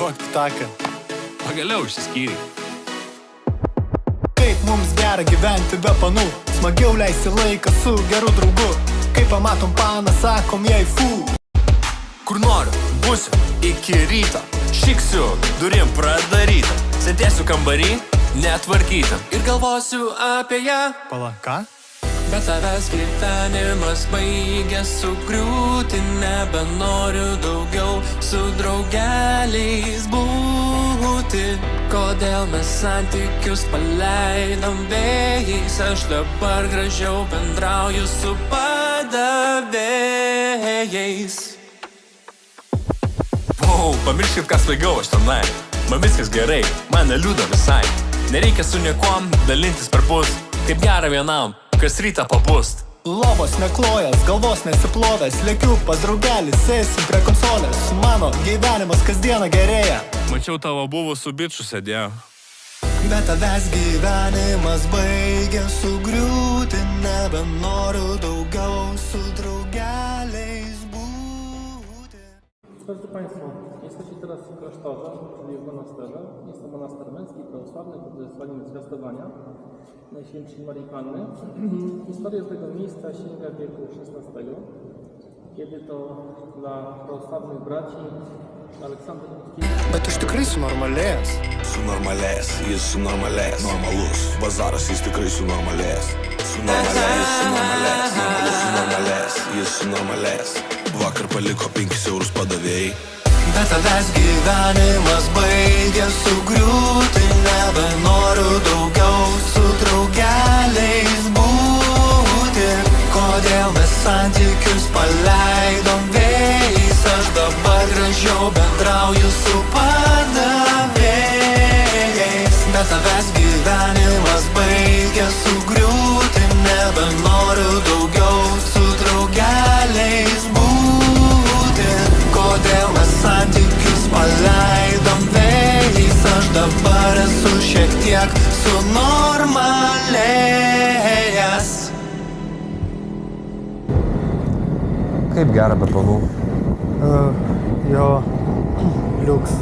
Duok ptaką. Pagaliau išsiskyrė. Kaip mums gera gyventi be panų, smagiau leisti laiką su geru draugu. Kai pamatom paną, sakom jai fu. Kur noriu, būsiu iki ryto. Šiksiu, durim pradaryta. Sėdėsiu kambarį, netvarkyta. Ir galvosiu apie ją. Pala, ką? Bet tavęs gyvenimas baigia sugriūti. Nebenoriu daugiau su draugeliais būti. Kodėl mes santykius paleidom vėjais? Aš dabar gražiau bendrauju su padavėjais. Pamirškit, kas svaigiau aš tenai. Man viskas gerai, man neliūda visai. Nereikia su niekuom dalintis per pus. Kaip gera vienam, kas rytą papust. Lovos neklojas, galvos nesiplovęs. Lėkiu pas draugelį, sėsim prie konsolės. Mano gyvenimas kasdieną gerėja. Mačiau tavo buvusių bičių sėdėjo. Bet tavęs gyvenimas baigia sugriūti. Nebenoriu daugiau su draugeliais būti. Drodzy Państwo, jesteście teraz w klasztorze, czyli w monasterze. Jest to monaster męski, prawosławny pod wezwaniem zwiastowania Najświętszej Marii Panny. Historia tego miejsca sięga wieku XVI, kiedy to dla prawosławnych braci Aleksander Mickiewicz. Bet iš tikrai sunormalėjęs. Sunormalėjęs, jis sunormalėjęs. Normalus, bazaras jis tikrai sunormalėjęs. Sunormalėjęs, sunormalėjęs. Normalus, sunormalėjęs, jis sunormalėjęs. Vakar paliko 5 eurus padavėjai. Bet tavęs gyvenimas baigia sugriūti. Nebenoriu daugiau su draugeliais būti. Kodėl mes santykius paleidom vėjais? Aš dabar gražiau bendrauju su padavėjais. Bet tavęs gyvenimas baigia sugriūti. Nebenoriu daugiau su draugeliais būti. Kodėl mes santykius paleidom vėjais? Aš dabar esu šiek tiek sunormalėjęs. Kaip gera be planų? Jo, liuks.